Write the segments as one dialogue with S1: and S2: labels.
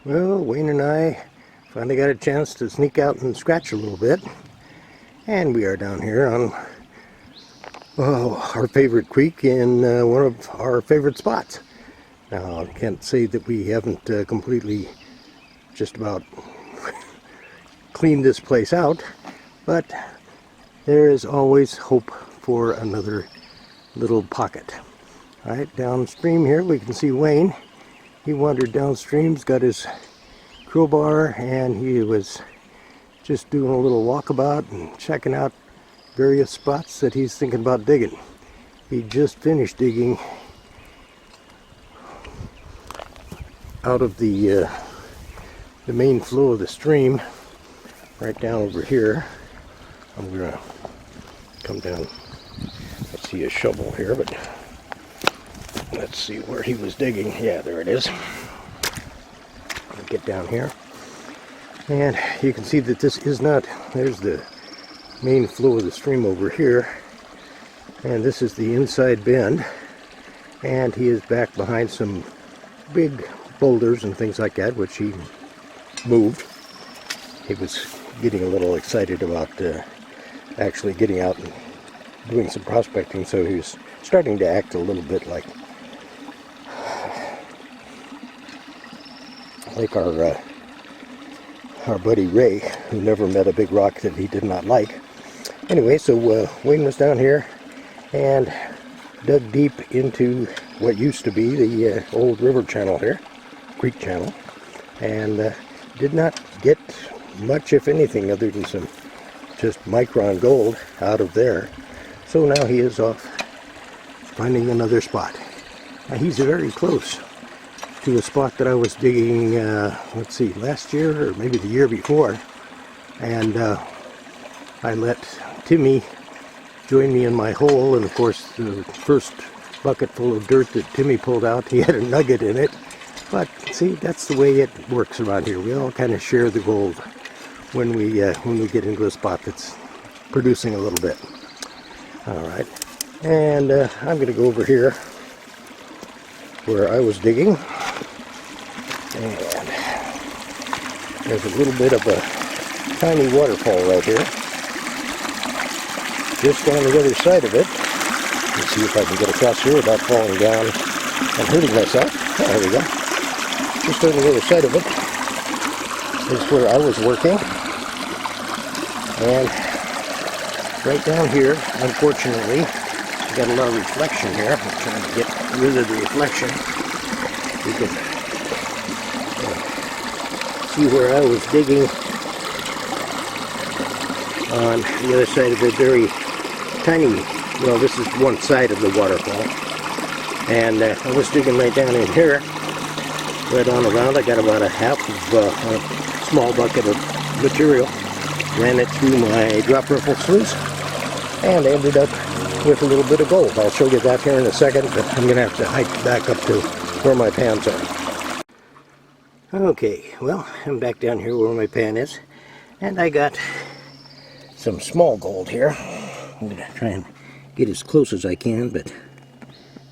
S1: Well, Wayne and I finally got a chance to sneak out and scratch a little bit. And we are down here on our favorite creek in one of our favorite spots. Now, I can't say that we haven't completely just about cleaned this place out, but there is always hope for another little pocket. Alright, downstream here we can see Wayne. He wandered downstream, got his crowbar, and he was just doing a little walkabout and checking out various spots that he's thinking about digging. He just finished digging out of the main flow of the stream right down over here. I'm gonna come down. I see a shovel here, but let's see where he was digging. Yeah, there it is. I'll get down here, and you can see that this is not, there's the main flow of the stream over here, and this is the inside bend, and he is back behind some big boulders and things like that, which he moved. He was getting a little excited about actually getting out and doing some prospecting, so he was starting to act a little bit like our buddy Ray, who never met a big rock that he did not like. Anyway, so Wayne was down here and dug deep into what used to be the old river channel here, creek channel, and did not get much, if anything, other than some just micron gold out of there. So now he is off finding another spot. Now he's very close to a spot that I was digging, let's see, last year or maybe the year before, and I let Timmy join me in my hole, and of course the first bucket full of dirt that Timmy pulled out, he had a nugget in it. But see, that's the way it works around here. We all kind of share the gold when we get into a spot that's producing a little bit. All right, and I'm going to go over here where I was digging, and there's a little bit of a tiny waterfall right here. Just on the other side of it. Let's see if I can get across here without falling down and hurting myself. Oh, there we go. Just on the other side of it is where I was working. And right down here, unfortunately, I got a lot of reflection here. I'm trying to get rid of the reflection. You can see where I was digging on the other side of the very tiny, well, this is one side of the waterfall, and I was digging right down in here, right on around. I got about a half of a small bucket of material, ran it through my drop ripple sluice, and ended up with a little bit of gold. I'll show you that here in a second, but I'm going to have to hike back up to where my pans are. Okay, well, I'm back down here where my pan is, and I got some small gold here. I'm going to try and get as close as I can, but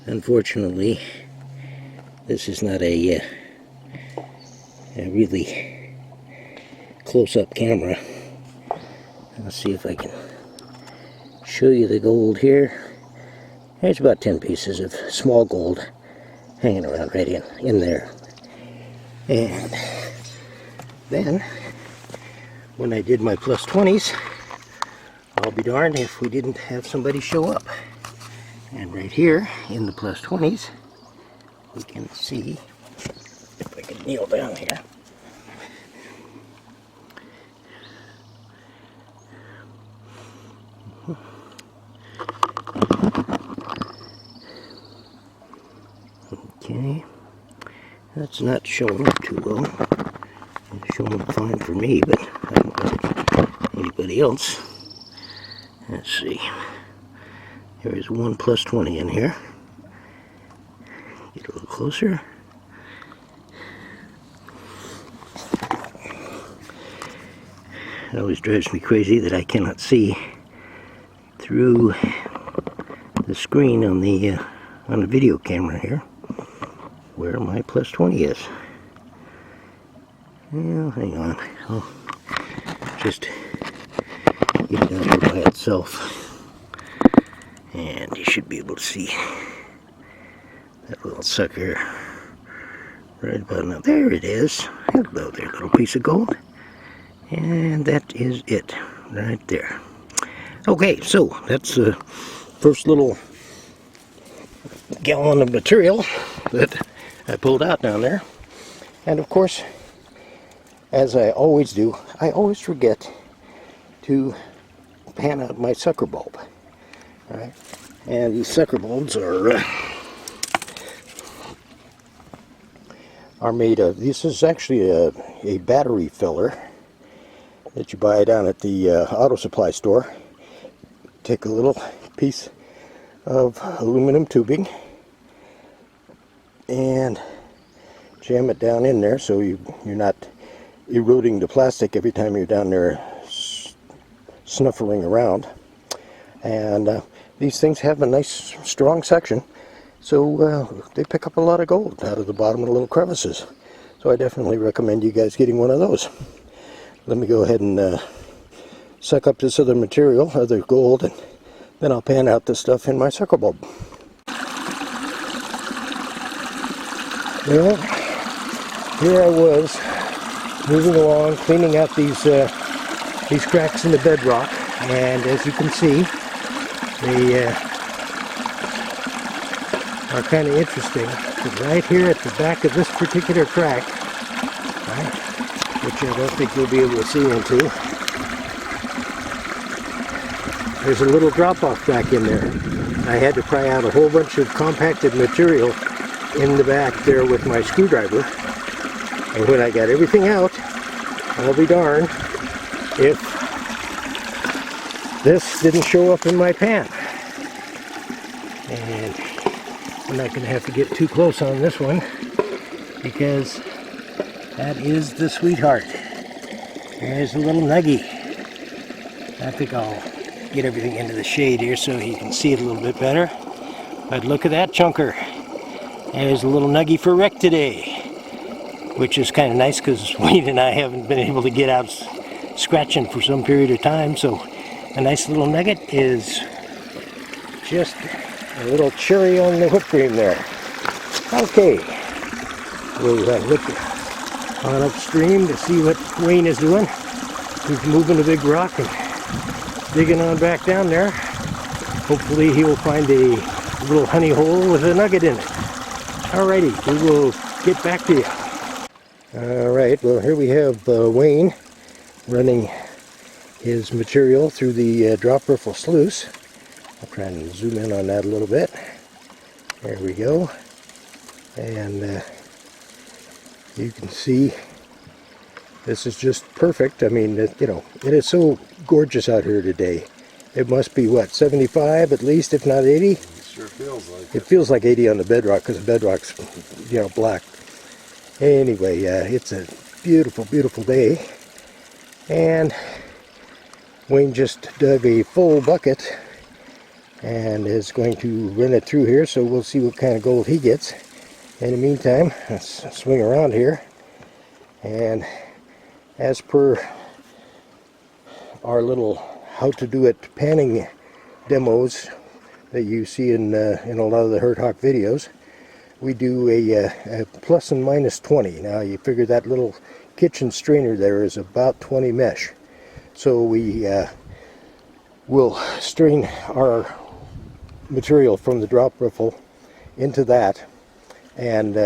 S1: unfortunately this is not a really close-up camera. Let's see if I can show you the gold here. There's about 10 pieces of small gold hanging around right in there. And then when I did my plus 20s, I'll be darned if we didn't have somebody show up. And right here in the plus 20s, we can see, if I can kneel down here, okay, that's not showing up too well. It's showing up fine for me, but I don't know about anybody else. Let's see. There is one plus 20 in here. Get a little closer. It always drives me crazy that I cannot see through the screen on the video camera here where my plus 20 is. Well, hang on. I'll just get it out here by itself. And you should be able to see that little sucker right about now. There it is. Hello there, little piece of gold. And that is it right there. Okay, so that's the first little gallon of material that I pulled out down there. And of course, as I always do, I always forget to pan out my sucker bulb. All right? And these sucker bulbs are made of, this is actually a battery filler that you buy down at the auto supply store. Take a little piece of aluminum tubing and jam it down in there so you're not eroding the plastic every time you're down there snuffling around. And these things have a nice strong section, so they pick up a lot of gold out of the bottom of the little crevices. So I definitely recommend you guys getting one of those. Let me go ahead and suck up this other material, other gold, and then I'll pan out the stuff in my sucker bulb. Well, here I was, moving along, cleaning out these cracks in the bedrock, and as you can see, they are kind of interesting. Right here at the back of this particular crack, right, which I don't think you'll be able to see into, there's a little drop-off back in there. I had to pry out a whole bunch of compacted material in the back there with my screwdriver, and when I got everything out, I'll be darned if this didn't show up in my pan. And I'm not going to have to get too close on this one because that is the sweetheart. There's a little nuggie. I think I'll get everything into the shade here so you can see it a little bit better. But look at that chunker. There's a little nuggie for Rick today, which is kind of nice because Wayne and I haven't been able to get out scratching for some period of time. So a nice little nugget is just a little cherry on the whipped cream there. Okay, we'll look on upstream to see what Wayne is doing. He's moving a big rock and digging on back down there. Hopefully he will find a little honey hole with a nugget in it. Alrighty, we will get back to you. Alright, well here we have Wayne running his material through the drop riffle sluice. I'll try and zoom in on that a little bit. There we go. And you can see this is just perfect. I mean, you know, it is so gorgeous out here today. It must be, what, 75 at least, if not 80?
S2: It sure feels like it.
S1: It feels like 80 on the bedrock because the bedrock's, you know, black. Anyway, it's a beautiful, beautiful day. And Wayne just dug a full bucket and is going to run it through here, so we'll see what kind of gold he gets. In the meantime, let's swing around here, and as per our little how to do it panning demos that you see in a lot of the Herd Hawk videos, we do a plus and minus 20. Now you figure that little kitchen strainer there is about 20 mesh, so we will strain our material from the drop riffle into that and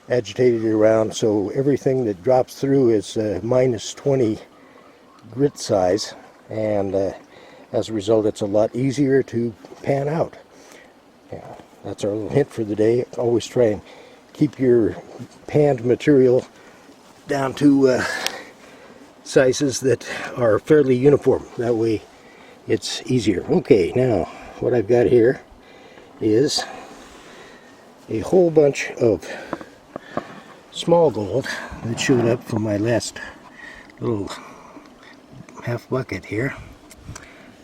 S1: agitate it around so everything that drops through is minus 20 grit size, and as a result it's a lot easier to pan out. Yeah, that's our little hint for the day. Always try and keep your panned material down to sizes that are fairly uniform. That way it's easier. Okay, now what I've got here is a whole bunch of small gold that showed up from my last little half bucket here,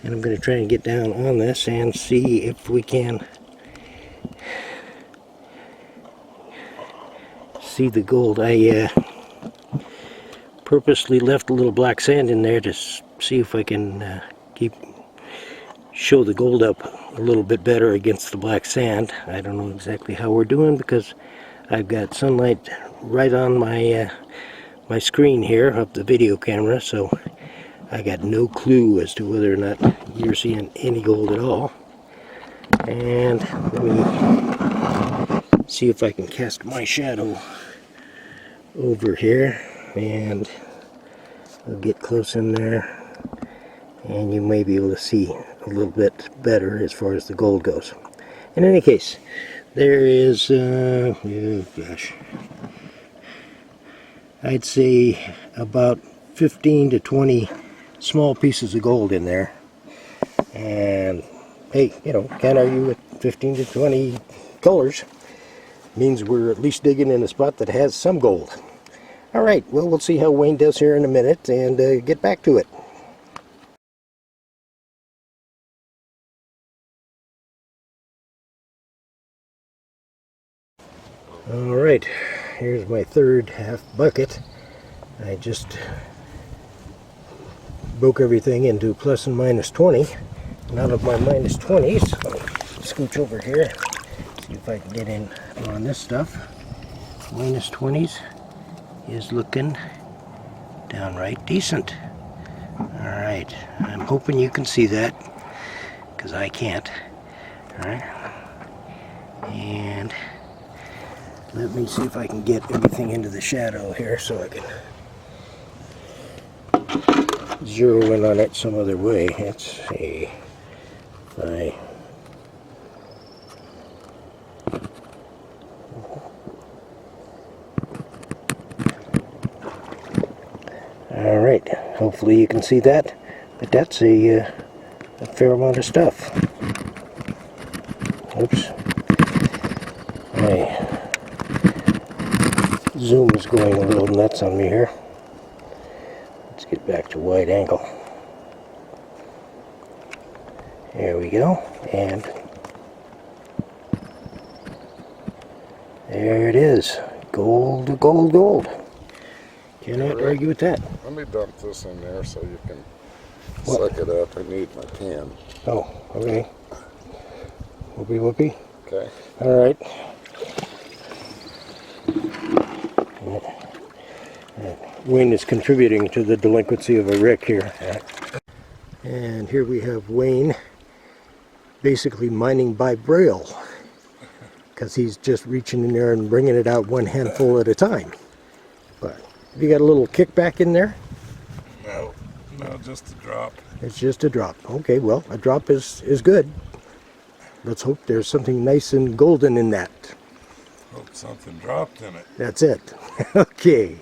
S1: and I'm going to try and get down on this and see if we can see the gold. I purposely left a little black sand in there to see if I can show the gold up a little bit better against the black sand. I don't know exactly how we're doing because I've got sunlight right on my my screen here of the video camera, so I got no clue as to whether or not you're seeing any gold at all. And let me see if I can cast my shadow over here, and I'll get close in there and you may be able to see a little bit better as far as the gold goes. In any case, there is oh gosh, I'd say about 15 to 20 small pieces of gold in there. And hey, you know, can't argue with 15 to 20 colors. Means we're at least digging in a spot that has some gold. Alright, well, we'll see how Wayne does here in a minute and get back to it. Alright, here's my third half bucket. I just broke everything into plus and minus 20. And out of my minus 20s, let me scooch over here, see if I can get in on this stuff. Minus 20s is looking downright decent. Alright, I'm hoping you can see that, because I can't. Alright, and let me see if I can get everything into the shadow here so I can zero in on it some other way. Let's see if I... Alright, hopefully you can see that, but that's a fair amount of stuff. Oops. My zoom is going a little nuts on me here. Let's get back to wide angle. There we go, and there it is. Gold, gold, gold. Cannot argue with that.
S2: Let me dump this in there so you can suck it up. I need my pen.
S1: Oh, okay. Whoopee whoopee.
S2: Okay.
S1: Alright. Wayne is contributing to the delinquency of a Rick here. And here we have Wayne basically mining by braille, because he's just reaching in there and bringing it out one handful at a time. But have you got a little kickback in there?
S2: No, just a drop.
S1: It's just a drop. Okay, well, a drop is good. Let's hope there's something nice and golden in that.
S2: Hope something dropped in it.
S1: That's it. Okay.